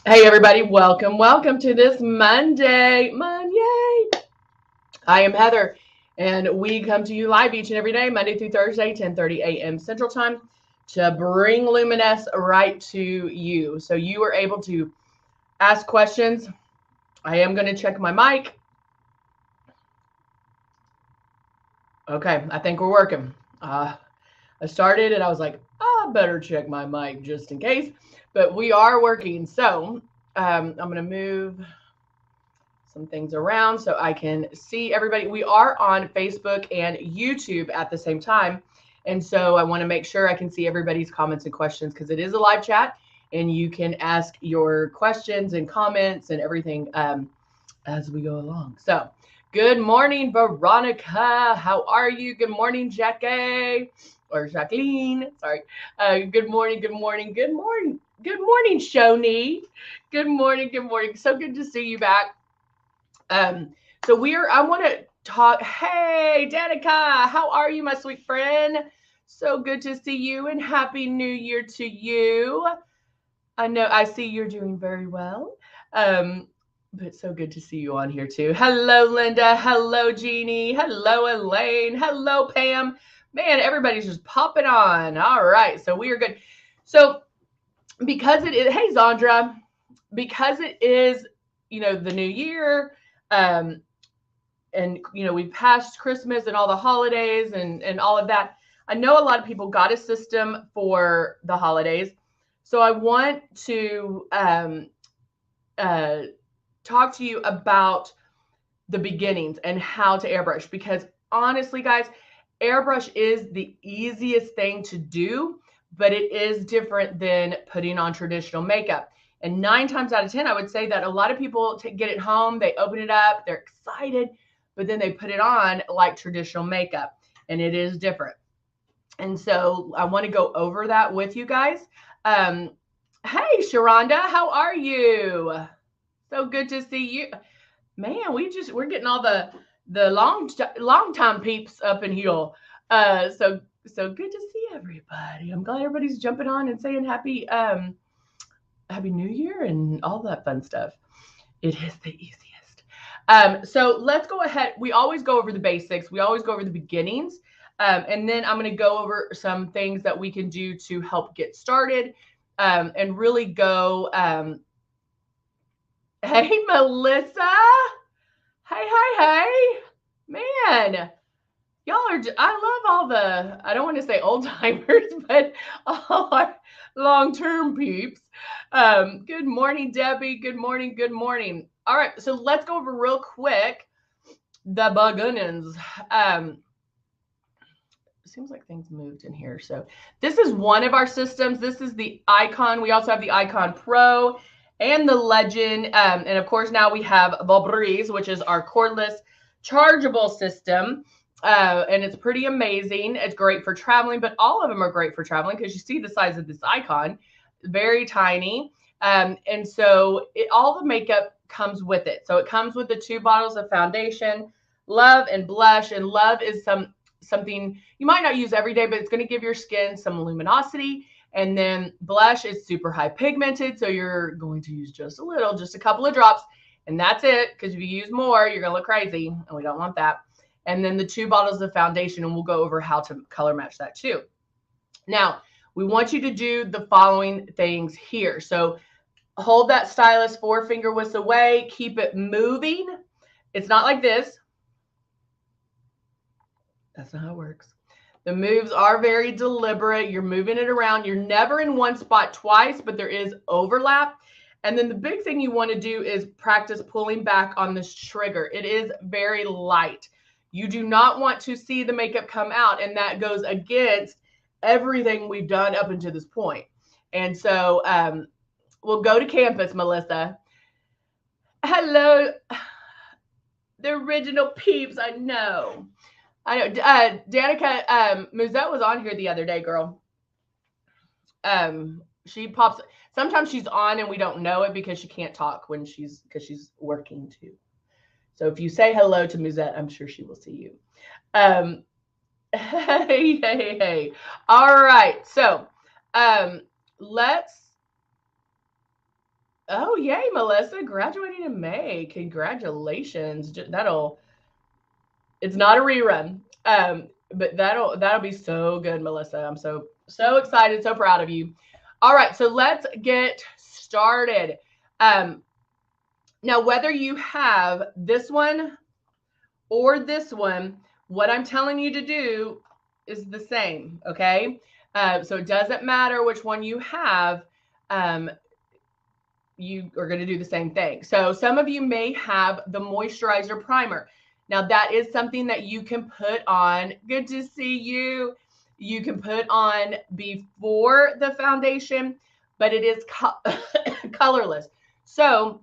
Hey everybody, welcome to this Monday. I am Heather, and we come to you live each and every day, Monday through Thursday, 10:30 a.m. Central Time, to bring Luminess right to you. So you are able to ask questions. I am going to check my mic. Okay, I think we're working. I started and I was like, I better check my mic just in case, but we are working. So I'm going to move some things around so I can see everybody. We are on Facebook and YouTube at the same time. And so I want to make sure I can see everybody's comments and questions because it is a live chat and you can ask your questions and comments and everything as we go along. So, good morning, Veronica. How are you? Good morning, Jackie or Jacqueline. Sorry. Good morning, good morning, Shoni. Good morning, good morning. So good to see you back. Um, I want to talk. Hey, Danica, how are you, my sweet friend? So good to see you and happy new year to you. I know I see you're doing very well. Um, but so good to see you on here too. Hello, Linda. Hello, Jeannie. Hello, Elaine. Hello, Pam. Man, everybody's just popping on. All right, so we are good. So because it is, hey, Zandra, because it is, the new year, um, and we've passed Christmas and all the holidays and all of that. I know a lot of people got a system for the holidays, so I want to uh, talk to you about the beginnings and how to airbrush because honestly, guys, airbrush is the easiest thing to do, but it is different than putting on traditional makeup. And 9 times out of 10, I would say that a lot of people get it home, they open it up, they're excited, but then they put it on like traditional makeup, and it is different. And so I want to go over that with you guys. Um, hey, Sharonda, how are you? So good to see you. Man, we're getting all the long time peeps up in here. So good to see everybody. I'm glad everybody's jumping on and saying happy New Year and all that fun stuff. It is the easiest. So let's go ahead. We always go over the basics. We always go over the beginnings. And then I'm going to go over some things that we can do to help get started and really go. Hey, Melissa. Hey. Man, y'all are, I love all the, I don't want to say old timers, but all our long term peeps. Good morning, Debbie. Good morning. Good morning. All right. So let's go over real quick the beginnings. Seems like things moved in here. So this is one of our systems. This is the Icon. We also have the Icon Pro and the Legend. And of course, now we have the Breeze, which is our cordless chargeable system. And it's pretty amazing. It's great for traveling, but all of them are great for traveling because you see the size of this icon, very tiny. And so all the makeup comes with it. So it comes with the 2 bottles of foundation, Love and Blush. And Love is something you might not use every day, but it's going to give your skin some luminosity. And then Blush is super high pigmented, so you're going to use just a little, just a couple of drops, and that's it. Because if you use more, you're going to look crazy, and we don't want that. And then the 2 bottles of foundation, and we'll go over how to color match that too. Now, we want you to do the following things here. So hold that stylus 4-finger widths away, keep it moving. It's not like this. That's not how it works. The moves are very deliberate. You're moving it around. You're never in one spot twice, but there is overlap. And then the big thing you want to do is practice pulling back on this trigger. It is very light. You do not want to see the makeup come out, and that goes against everything we've done up until this point. And so we'll go to campus, Melissa. Hello, the original peeps, I know. Danica Musette was on here the other day, girl. She pops. Sometimes she's on and we don't know it because she can't talk because she's working too. So if you say hello to Musette, I'm sure she will see you. Hey. All right. So let's Oh, yay, Melissa, graduating in May. Congratulations. It's not a rerun. But that'll be so good, Melissa. I'm so excited, so proud of you. All right, so let's get started. Now, whether you have this one or this one, what I'm telling you to do is the same, okay? So it doesn't matter which one you have. You are going to do the same thing. So some of you may have the moisturizer primer. Now that is something that you can put on. Good to see you. You can put on before the foundation, but it is colorless. So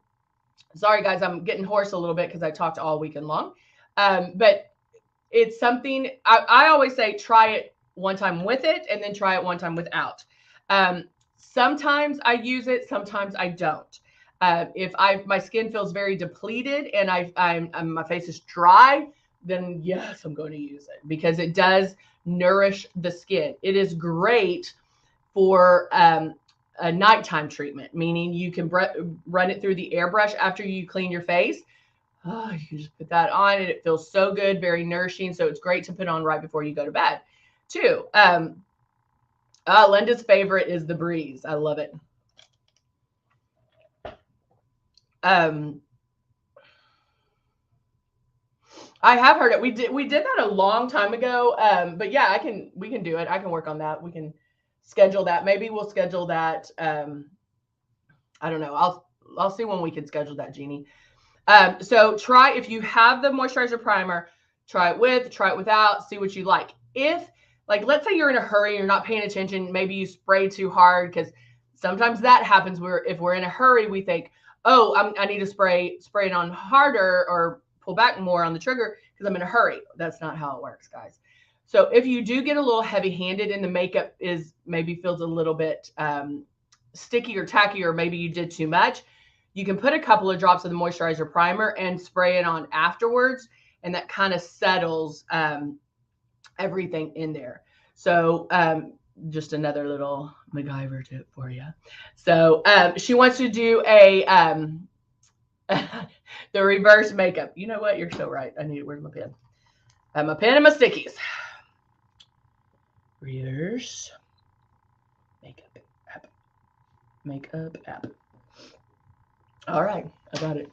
sorry guys, I'm getting hoarse a little bit because I talked all weekend long. But it's something I always say, try it one time with it and then try it one time without. Sometimes I use it, sometimes I don't. If my skin feels very depleted and my face is dry, then yes, I'm going to use it because it does nourish the skin. It is great for a nighttime treatment, meaning you can run it through the airbrush after you clean your face. Oh, you can just put that on and it feels so good, very nourishing. So it's great to put on right before you go to bed too. Linda's favorite is the Breeze. I love it. I have heard it. We did that a long time ago. But yeah, we can do it. I can work on that. We can schedule that. Maybe we'll schedule that. I don't know. I'll see when we can schedule that, Jeannie. So try, if you have the moisturizer primer, try it with, try it without, see what you like. If, like, let's say you're in a hurry, you're not paying attention, maybe you spray too hard, because sometimes that happens where if we're in a hurry, we think, oh, I need to spray it on harder or pull back more on the trigger because I'm in a hurry. That's not how it works, guys. So if you do get a little heavy-handed and the makeup maybe feels a little bit sticky or tacky, or maybe you did too much, you can put a couple of drops of the moisturizer primer and spray it on afterwards, and that kind of settles everything in there. So just another little MacGyver tip for you. So she wants to do a the reverse makeup. You know what? You're so right. Where's my pen? My pen and my stickies. Reverse makeup app. Makeup app. All right, I got it.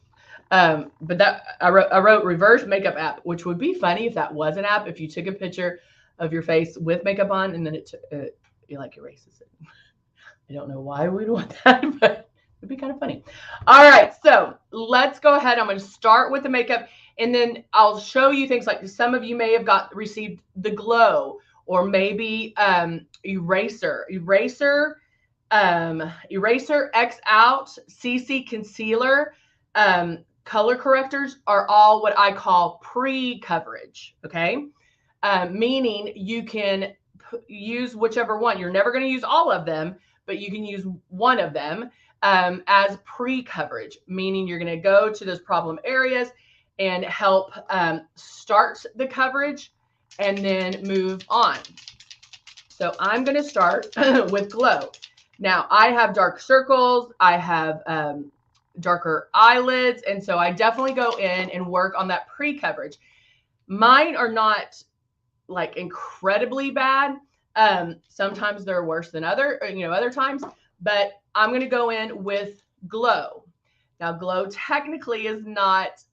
But that I wrote reverse makeup app, which would be funny if that was an app. If you took a picture of your face with makeup on and then it like erases it. I don't know why we'd want that, but it'd be kind of funny. All right, so let's go ahead. I'm going to start with the makeup, and then I'll show you things like some of you may have received the Glow, or maybe Eraser X Out, CC Concealer, color correctors are all what I call pre-coverage, okay? Meaning you can use whichever one. You're never going to use all of them, but you can use one of them as pre-coverage, meaning you're going to go to those problem areas and help start the coverage and then move on. So I'm going to start with Glow. Now, I have dark circles, I have darker eyelids, and so I definitely go in and work on that pre-coverage. Mine are not like incredibly bad. Sometimes they're worse than other times, but I'm going to go in with Glow. Now, Glow technically is not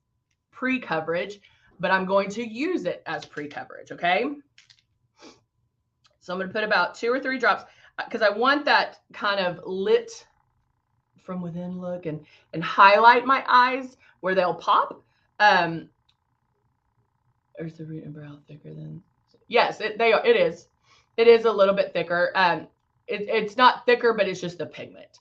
pre-coverage, but I'm going to use it as pre-coverage, okay? So I'm going to put about 2 or 3 drops because I want that kind of lit from within look and highlight my eyes where they'll pop. Or is the root and brow thicker than? Yes, it is. It is a little bit thicker. It's not thicker, but it's just the pigment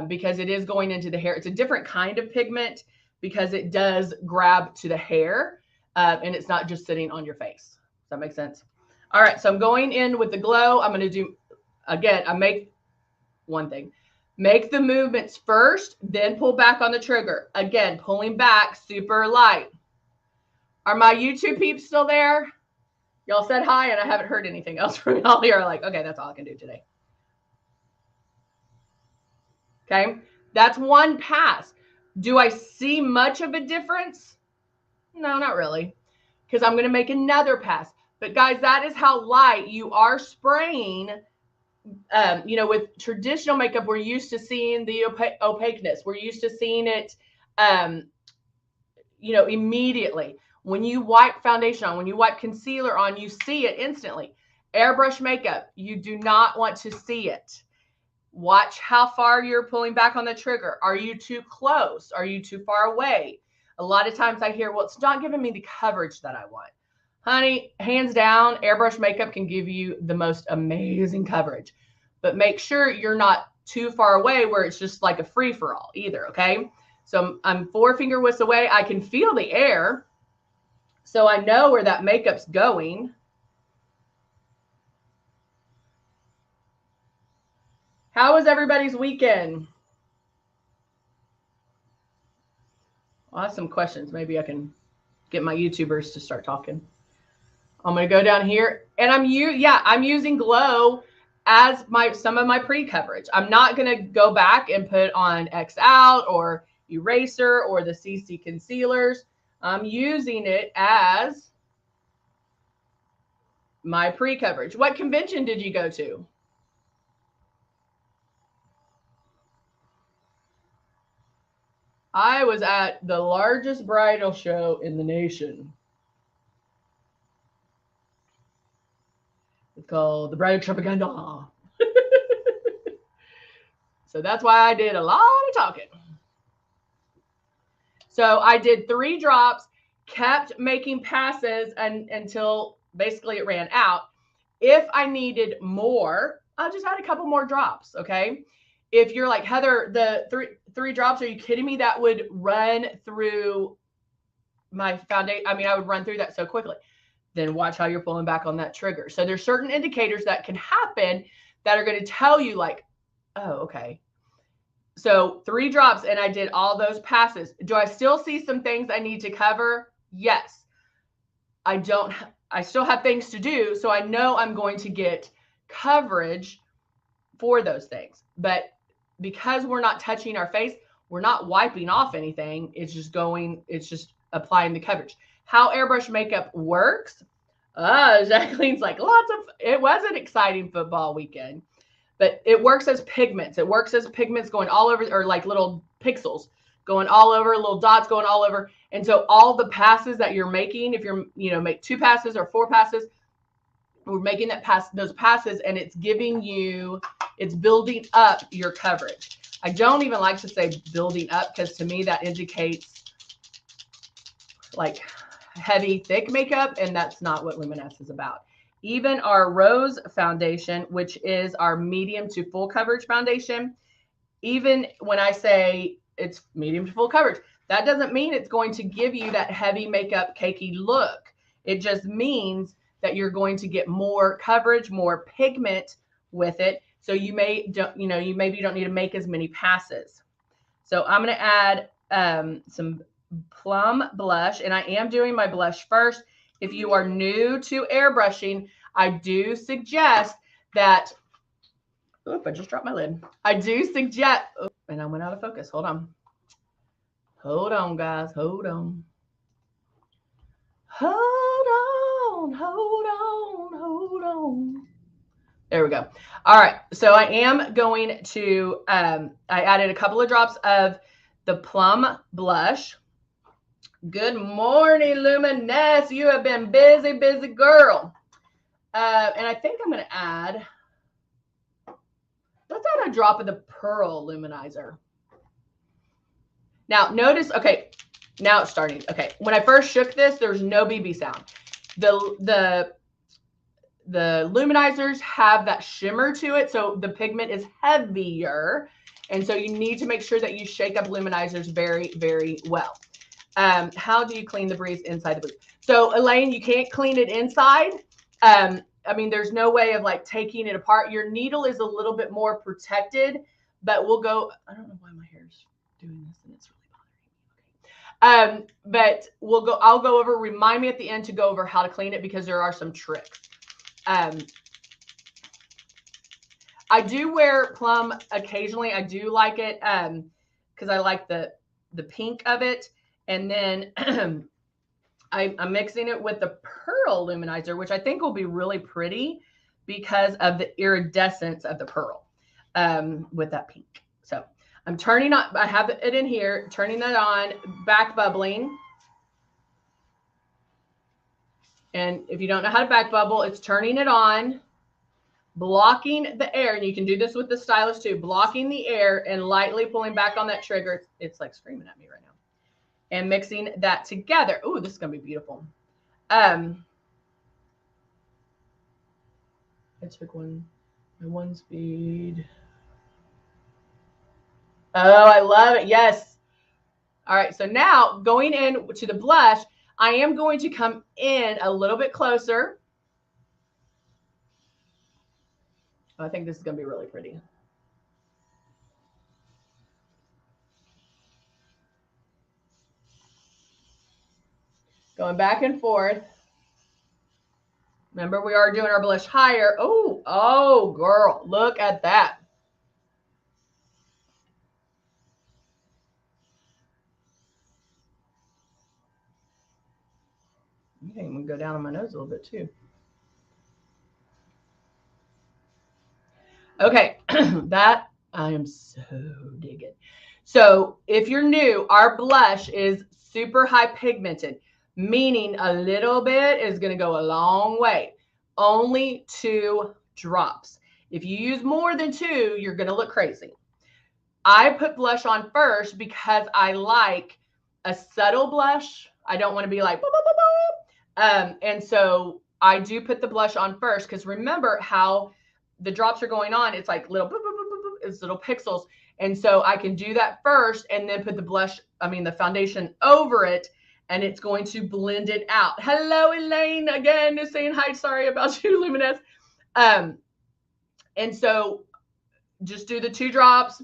because it is going into the hair. It's a different kind of pigment because it does grab to the hair and it's not just sitting on your face. Does that make sense? All right, so I'm going in with the Glow. I'm going to do, again, I make one thing. Make the movements first, then pull back on the trigger. Again, pulling back super light. Are my YouTube peeps still there? Y'all said hi, and I haven't heard anything else from y'all. You're like, okay, that's all I can do today. Okay, That's one pass. Do I see much of a difference? No, not really, because I'm going to make another pass. But guys, that is how light you are spraying. You know, with traditional makeup, we're used to seeing the opaqueness. We're used to seeing it, you know, immediately. When you wipe foundation on, when you wipe concealer on, you see it instantly. Airbrush makeup, you do not want to see it. Watch how far you're pulling back on the trigger. Are you too close? Are you too far away? A lot of times I hear, well, it's not giving me the coverage that I want. Honey, hands down, airbrush makeup can give you the most amazing coverage. But make sure you're not too far away where it's just like a free-for-all either, okay? So I'm 4 finger widths away. I can feel the air, so I know where that makeup's going. How was everybody's weekend? Awesome questions. Maybe I can get my YouTubers to start talking. I'm going to go down here, and I'm using Glow as some of my pre-coverage. I'm not going to go back and put on X Out or Eraser or the CC concealers. I'm using it as my pre-coverage. What convention did you go to? I was at the largest bridal show in the nation. It's called the Bridal Extravaganza. So that's why I did a lot of talking. So I did 3 drops, kept making passes until basically it ran out. If I needed more, I'll just add a couple more drops, okay? If you're like, Heather, the three drops, are you kidding me? That would run through my foundation. I mean, I would run through that so quickly. Then watch how you're pulling back on that trigger. So there's certain indicators that can happen that are going to tell you like, oh, okay. So 3 drops and I did all those passes. Do I still see some things I need to cover? Yes. I still have things to do. So I know I'm going to get coverage for those things. But because we're not touching our face, we're not wiping off anything. It's just applying the coverage. How airbrush makeup works. Jacqueline's like, it was an exciting football weekend, but it works as pigments. It works as pigments going all over, or like little pixels going all over, little dots going all over. And so all the passes that you're making, if you're, make 2 passes or 4 passes, we're making those passes, and it's building up your coverage. I don't even like to say building up, because to me that indicates like heavy, thick makeup, and that's not what Luminess is about. Even our Rose foundation, which is our medium to full coverage foundation, even when I say it's medium to full coverage, that doesn't mean it's going to give you that heavy makeup cakey look. It just means that you're going to get more coverage, more pigment with it. So you maybe don't need to make as many passes. So I'm going to add some Plum blush, and I am doing my blush first. If you are new to airbrushing, I do suggest that, I just dropped my lid. I do suggest, and I went out of focus. Hold on, guys. Hold on. There we go. All right. So I am going to, I added a couple of drops of the Plum blush. Good morning, Luminess. You have been busy, busy girl. And I think I'm going to add, let's add a drop of the Pearl Luminizer. Now notice, okay, now it's starting. Okay, when I first shook this, there's no BB sound. The luminizers have that shimmer to it, so the pigment is heavier, and so you need to make sure that you shake up luminizers very, very well. How do you clean the breeze inside the booth? So Elaine, you can't clean it inside. I mean, there's no way of like taking it apart. Your needle is a little bit more protected, but we'll go, I don't know why my hair is doing this and it's really bothering me. Okay. But I'll go over, remind me at the end to go over how to clean it, because there are some tricks. I do wear Plum occasionally. I do like it. because I like the pink of it. And then I'm mixing it with the pearl luminizer, which I think will be really pretty because of the iridescence of the pearl with that pink. So I'm turning on, I have it in here, turning that on, back bubbling. And if you don't know how to back bubble, it's turning it on, blocking the air. And you can do this with the stylus too, blocking the air and lightly pulling back on that trigger. It's like screaming at me right now. And mixing that together. Ooh, this is going to be beautiful. I took my one speed. Oh, I love it. Yes. All right. So now going in to the blush, I am going to come in a little bit closer. I think this is going to be really pretty. Going back and forth. Remember, we are doing our blush higher. Oh, girl, look at that. You can even go down on my nose a little bit too. Okay, that I am so digging. So if you're new, our blush is super high pigmented, meaning a little bit is going to go a long way. Only 2 drops. If you use more than 2, you're going to look crazy. I put blush on first because I like a subtle blush. I don't want to be like, boop, boop, boop, boop. And so I do put the blush on first because remember how the drops are going on. It's like little, boop, boop, boop, boop, boop, it's little pixels. And so I can do that first and then put the blush, the foundation over it, and it's going to blend it out. Hello, Elaine, again, is saying hi. Sorry about you, Luminess. And so just do the 2 drops.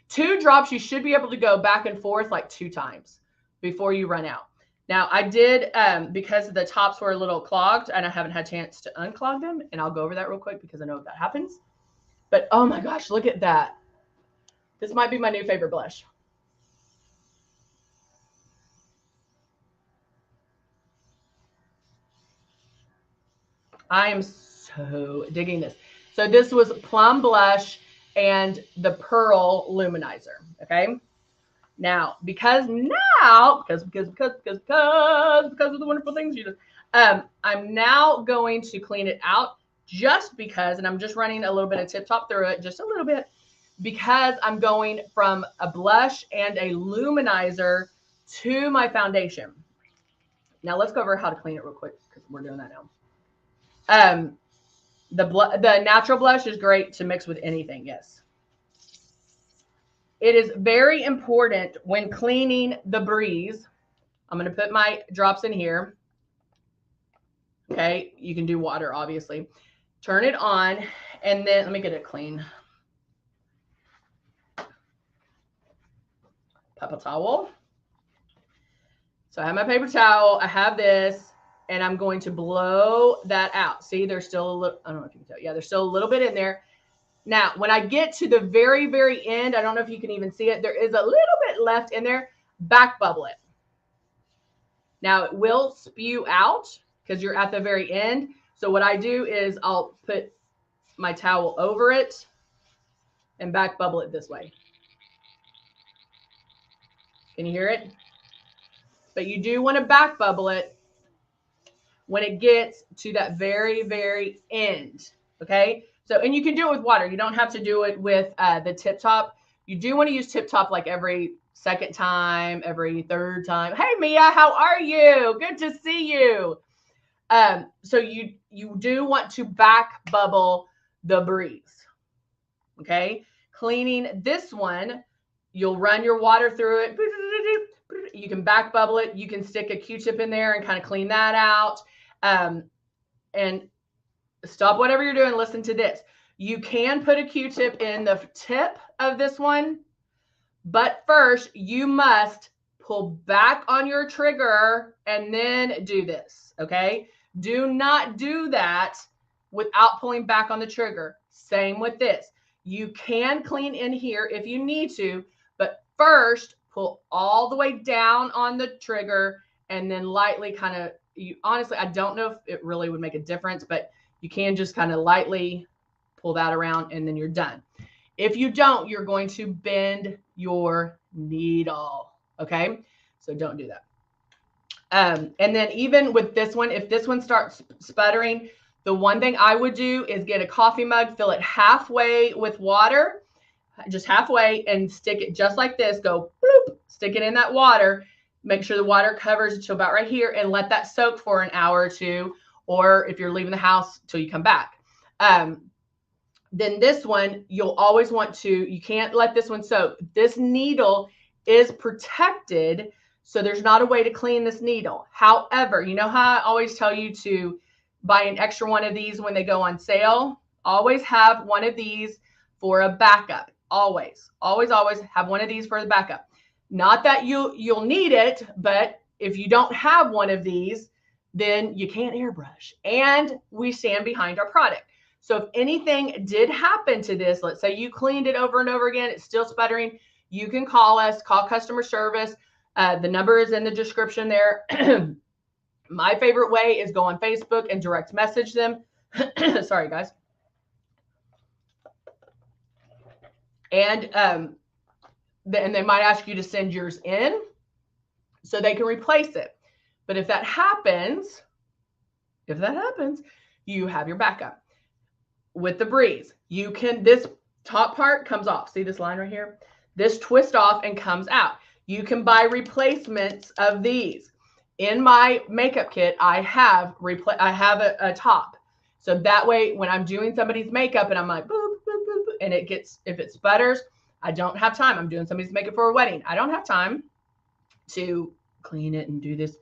2 drops, you should be able to go back and forth like 2 times before you run out. Now, I did, because the tops were a little clogged and I haven't had a chance to unclog them, and I'll go over that real quick because I know that happens. But oh my gosh, look at that. This might be my new favorite blush. I am so digging this. So this was Plum Blush and the Pearl Luminizer, okay? Now, because of the wonderful things you do, I'm now going to clean it out just because, and I'm just running a little bit of Tip Top through it, just a little bit, because I'm going from a blush and a luminizer to my foundation. Now let's go over how to clean it real quick because we're doing that now. The natural blush is great to mix with anything, yes. It is very important when cleaning the breeze. I'm going to put my drops in here. Okay, you can do water, obviously. Turn it on, and then let me get it clean. Paper towel. So I have my paper towel. I have this, and I'm going to blow that out. See, there's still a little, I don't know if you can tell. Yeah, there's still a little bit in there. Now, when I get to the very, very end, I don't know if you can even see it. There is a little bit left in there. Back bubble it. Now, it will spew out because you're at the very end. So what I do is I'll put my towel over it and back bubble it this way. Can you hear it? But you do want to back bubble it when it gets to that very, very end. Okay? So, and you can do it with water. You don't have to do it with the Tip Top. You do want to use Tip Top like every second time, every third time. Hey, Mia, how are you? Good to see you. So you do want to back bubble the breeze. Okay? Cleaning this one, you'll run your water through it. You can back bubble it. You can stick a Q-tip in there and kind of clean that out. And stop whatever you're doing. Listen to this. You can put a Q-tip in the tip of this one, but first you must pull back on your trigger and then do this, okay? Do not do that without pulling back on the trigger. Same with this. You can clean in here if you need to, but first pull all the way down on the trigger and then lightly kind of, honestly, I don't know if it really would make a difference, but you can just kind of lightly pull that around and then you're done. If you don't, you're going to bend your needle. Okay. So don't do that. And then even with this one, if this one starts sputtering, the one thing I would do is get a coffee mug, fill it halfway with water, just halfway, and stick it just like this. Go bloop, stick it in that water. Make sure the water covers it to about right here and let that soak for an hour or two, or if you're leaving the house till you come back. Then this one, you'll always want to, you can't let this one soak. This needle is protected, so there's not a way to clean this needle. However, you know how I always tell you to buy an extra one of these when they go on sale? Always have one of these for a backup. Always, always, always have one of these for the backup. Not that you'll need it, but if you don't have one of these, then you can't airbrush. And we stand behind our product. So if anything did happen to this, let's say you cleaned it over and over again, it's still sputtering, you can call us, call customer service. The number is in the description there. My favorite way is go on Facebook and direct message them. Sorry, guys. And they might ask you to send yours in so they can replace it. But if that happens, you have your backup. With the Breeze, you can, this top part comes off. See this line right here? This twists off and comes out. You can buy replacements of these. In my makeup kit, I have a top. So that way, when I'm doing somebody's makeup and I'm like, boop, boop, boop, and it gets, if it sputters, I don't have time. I'm doing somebody's makeup for a wedding. I don't have time to clean it and do this.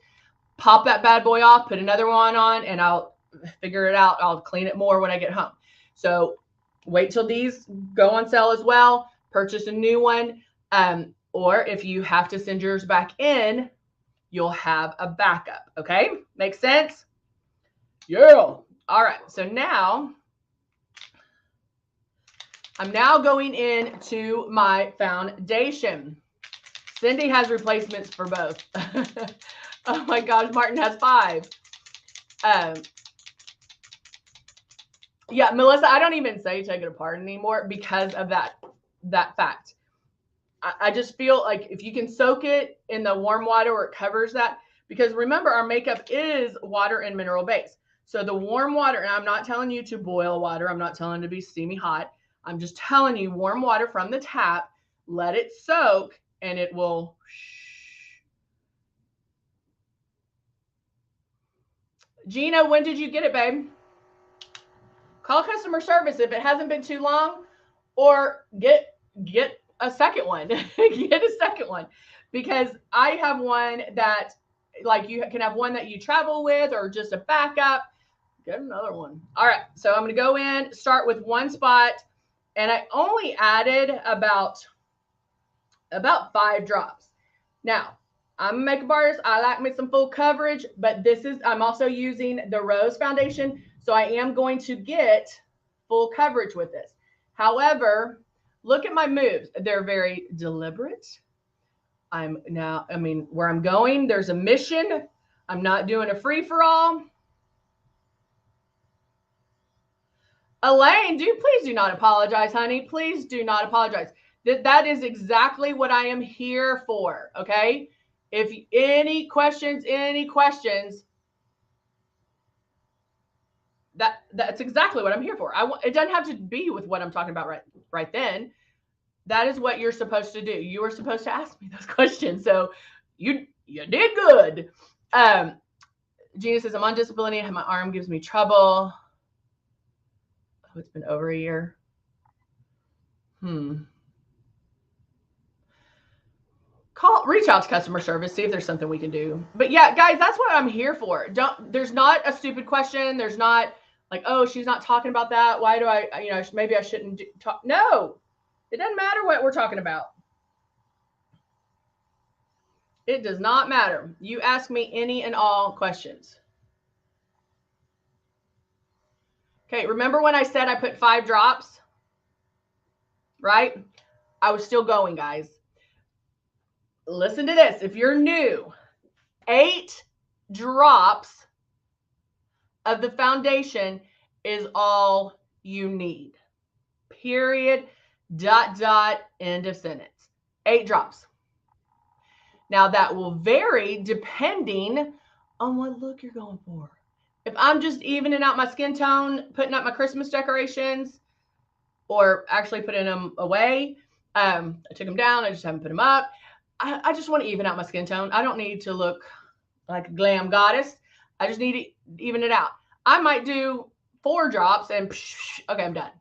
Pop that bad boy off, put another one on, and I'll figure it out. I'll clean it more when I get home. So wait till these go on sale as well. Purchase a new one. Or if you have to send yours back in, you'll have a backup. Okay? Makes sense? Yeah. All right. So now I'm now going into my foundation. Cindy has replacements for both. Oh my gosh, Martin has 5. Yeah, Melissa, I don't even say take it apart anymore because of that fact. I just feel like if you can soak it in the warm water where it covers that, because remember, our makeup is water and mineral based. So the warm water, and I'm not telling you to boil water. I'm not telling you to be steamy hot. I'm just telling you warm water from the tap, let it soak, and it will. Gina, when did you get it, babe? Call customer service if it hasn't been too long, or get a second one. Get a second one, because I have one that, like, you can have one that you travel with or just a backup. Get another one. All right, so I'm going to go in, start with one spot, and I only added about 5 drops. Now, I'm a makeup artist. I like me some full coverage, but I'm also using the Rose foundation, so I am going to get full coverage with this. However, look at my moves. They're very deliberate. Where I'm going, there's a mission. I'm not doing a free-for-all. Elaine, please do not apologize, honey. Please do not apologize. That is exactly what I am here for, okay? If any questions, that's exactly what I'm here for. It doesn't have to be with what I'm talking about right then. That is what you're supposed to do. You were supposed to ask me those questions, so you did good. Gina says, I'm on disability and my arm gives me trouble. Oh, it's been over a year. Reach out to customer service, see if there's something we can do. But yeah, guys, that's what I'm here for. There's not a stupid question. There's not like, oh, she's not talking about that. Why do maybe I shouldn't talk. No, it doesn't matter what we're talking about. It does not matter. You ask me any and all questions. Okay, remember when I said I put 5 drops? right? I was still going, guys. Listen to this. If you're new, 8 drops of the foundation is all you need. Period, dot, dot, end of sentence. 8 drops. Now that will vary depending on what look you're going for. If I'm just evening out my skin tone, putting up my Christmas decorations, or actually putting them away, I took them down, I just haven't put them up. I just want to even out my skin tone. I don't need to look like a glam goddess. I just need to even it out. I might do 4 drops and okay, I'm done.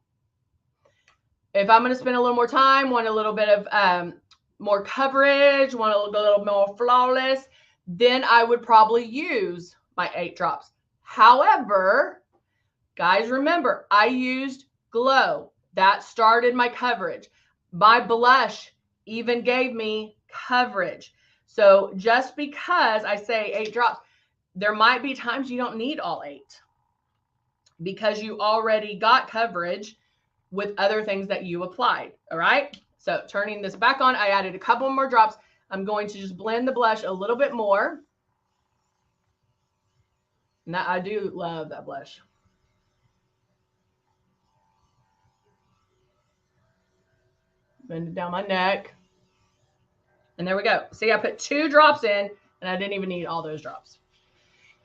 If I'm going to spend a little more time, want a little bit of more coverage, want to look a little more flawless, then I would probably use my 8 drops. However, guys, remember, I used Glow. That started my coverage. My blush even gave me coverage. So just because I say 8 drops, there might be times you don't need all 8 because you already got coverage with other things that you applied. All right. So turning this back on, I added a couple more drops. I'm going to just blend the blush a little bit more. And I do love that blush. Blend it down my neck. And there we go. See, I put 2 drops in and I didn't even need all those drops.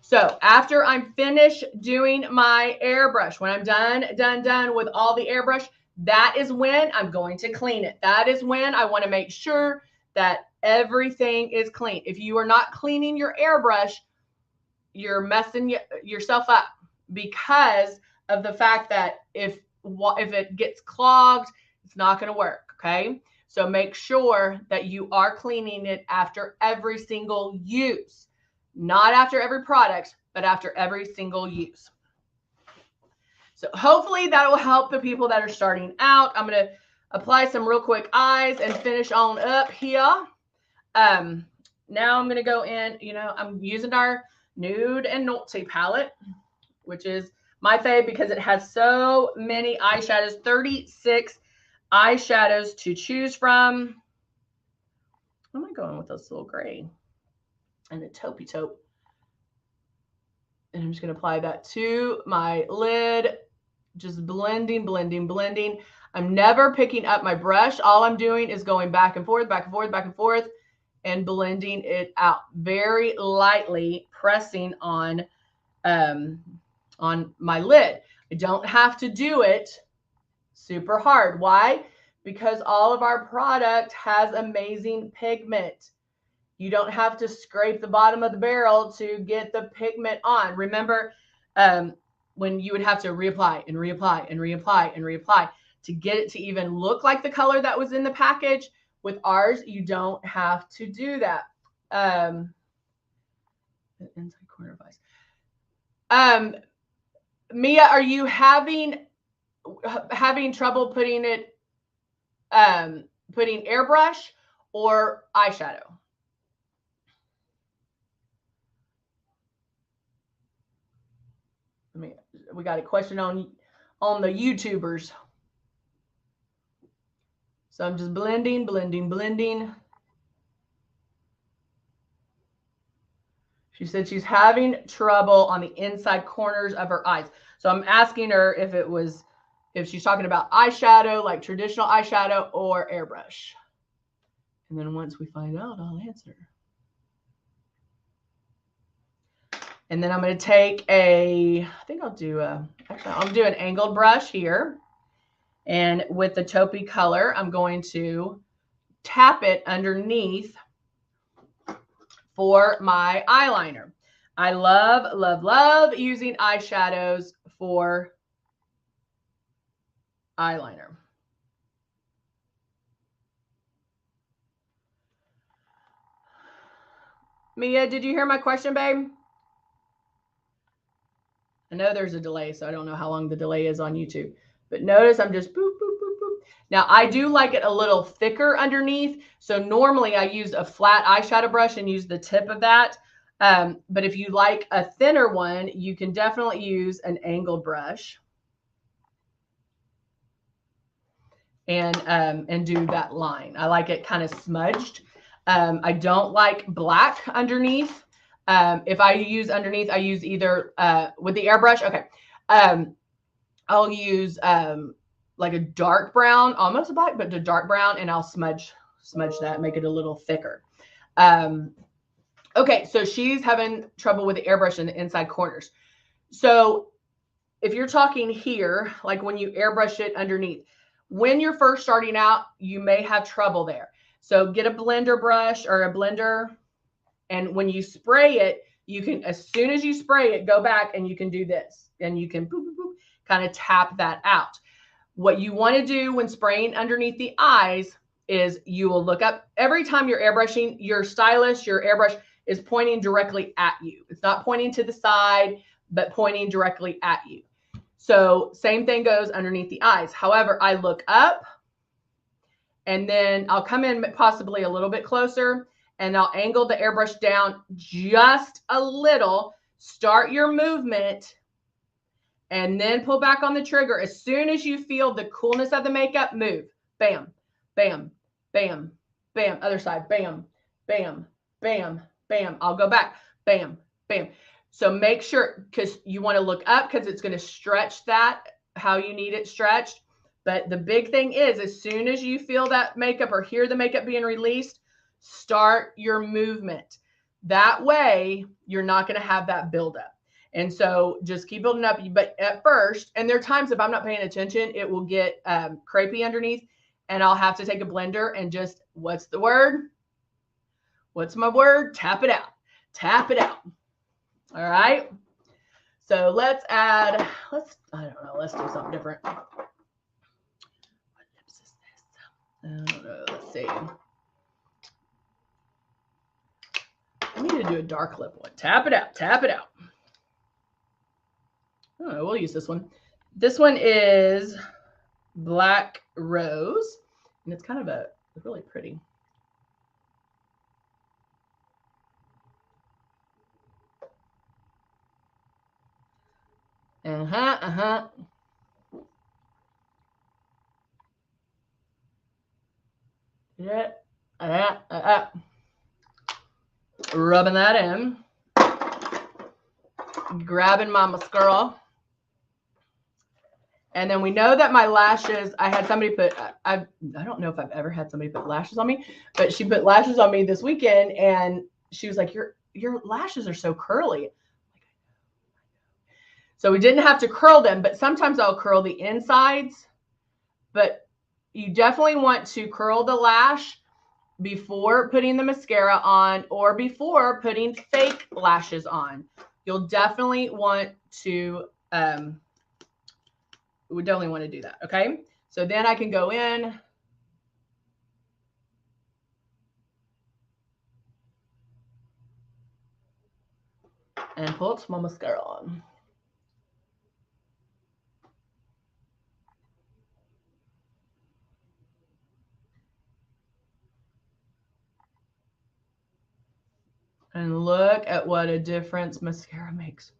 So after I'm finished doing my airbrush, when I'm done with all the airbrush, that is when I'm going to clean it. That is when I want to make sure that everything is clean. If you are not cleaning your airbrush, you're messing yourself up because of the fact that if it gets clogged, it's not going to work, okay? So make sure that you are cleaning it after every single use. Not after every product, but after every single use. So hopefully that will help the people that are starting out. I'm going to apply some real quick eyes and finish on up here. Now I'm going to go in, I'm using our Nude and Naughty palette, which is my fave because it has so many eyeshadows, 36 eyeshadows to choose from. Am I going with this little gray and a taupey taupe? And I'm just going to apply that to my lid, just blending, blending, blending. I'm never picking up my brush. All I'm doing is going back and forth, back and forth, back and forth, and blending it out very lightly, pressing on my lid. I don't have to do it super hard. Why? Because all of our product has amazing pigment. You don't have to scrape the bottom of the barrel to get the pigment on. Remember when you would have to reapply and reapply and reapply and reapply to get it to even look like the color that was in the package. With ours, you don't have to do that. Inside corner of eyes. Mia, are you having trouble putting airbrush or eyeshadow? We got a question on the YouTubers. So I'm just blending, blending, blending. She said she's having trouble on the inside corners of her eyes. So I'm asking her if she's talking about eyeshadow, like traditional eyeshadow, or airbrush. And then once we find out, I'll answer. And then I'm going to take I'm do an angled brush here. And with the taupey color, I'm going to tap it underneath for my eyeliner. I love, love, love using eyeshadows for eyeliner. Mia, did you hear my question, babe? I know there's a delay, so I don't know how long the delay is on YouTube. But notice I'm just boop, boop, boop, boop. Now, I do like it a little thicker underneath. So normally I use a flat eyeshadow brush and use the tip of that. But if you like a thinner one, you can definitely use an angled brush. and do that line. I like it kind of smudged. I don't like black underneath. If I use underneath, I use either with the airbrush. Okay. I'll use like a dark brown, almost a black, but a dark brown, and I'll smudge that, make it a little thicker. Okay, so she's having trouble with the airbrush in the inside corners. So if you're talking here, like when you airbrush it underneath, when you're first starting out, you may have trouble there. So get a blender brush or a blender, and when you spray it, you can, as soon as you spray it, go back and you can do this, and you can boop, boop, boop, kind of tap that out. What you want to do when spraying underneath the eyes is you will look up every time you're airbrushing. Your stylus, your airbrush is pointing directly at you. It's not pointing to the side, but pointing directly at you. So same thing goes underneath the eyes. However, I look up and then I'll come in possibly a little bit closer and I'll angle the airbrush down just a little, start your movement, and then pull back on the trigger. As soon as you feel the coolness of the makeup, move. Bam, bam, bam, bam. Other side, bam, bam, bam, bam. I'll go back, bam, bam. So make sure, because you want to look up because it's going to stretch that how you need it stretched. But the big thing is, as soon as you feel that makeup or hear the makeup being released, start your movement. That way, you're not going to have that buildup. And so just keep building up. But at first, and there are times if I'm not paying attention, it will get crepey underneath, and I'll have to take a blender and just, what's the word? What's my word? Tap it out. Tap it out. All right. So let's add, I don't know, let's do something different. What lips is this? I don't know. Let's see. I need to do a dark lip one. Tap it out. Tap it out. I don't know. We'll use this one. This one is Black Rose, and it's kind of it's really pretty. Yeah. Rubbing that in. Grabbing my mascara. And then we know that my lashes, I had somebody put, I don't know if I've ever had somebody put lashes on me, but she put lashes on me this weekend, and she was like, your lashes are so curly. So we didn't have to curl them, but sometimes I'll curl the insides. But you definitely want to curl the lash before putting the mascara on or before putting fake lashes on. You'll definitely want to, we definitely want to do that. Okay. So then I can go in. And put my mascara on. And look at what a difference mascara makes.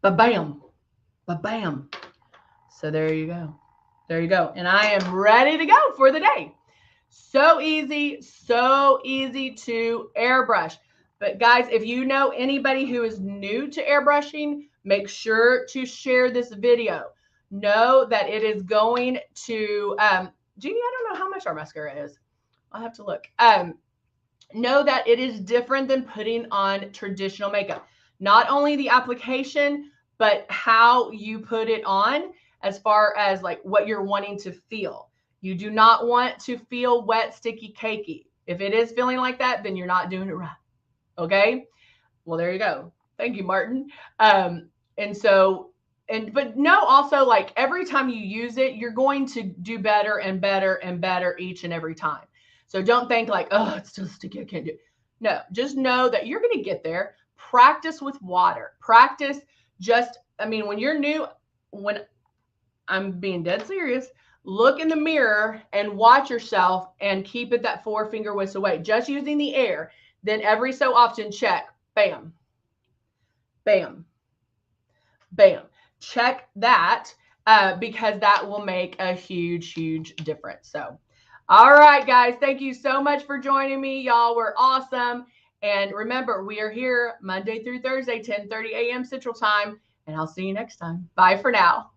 Ba-bam. Ba-bam. So there you go. There you go. And I am ready to go for the day. So easy to airbrush. But guys, if you know anybody who is new to airbrushing, make sure to share this video. Know that it is going to, Jeannie, I don't know how much our mascara is. I'll have to look. Know that it is different than putting on traditional makeup. Not only the application, but how you put it on as far as like what you're wanting to feel. You do not want to feel wet, sticky, cakey. If it is feeling like that, then you're not doing it right. Okay? Well, there you go. Thank you, Martin. But no, also like every time you use it, you're going to do better and better and better each and every time. So don't think like, oh, it's still sticky, I can't do it. No, just know that you're going to get there. Practice with water. Practice when you're new, when I'm being dead serious, look in the mirror and watch yourself and keep it that 4-finger whisk away. Just using the air. Then every so often check, bam, Bam. Bam. Check that because that will make a huge, huge difference. So, all right, guys, thank you so much for joining me. Y'all were awesome. And remember, we are here Monday through Thursday, 10:30 a.m. Central Time. And I'll see you next time. Bye for now.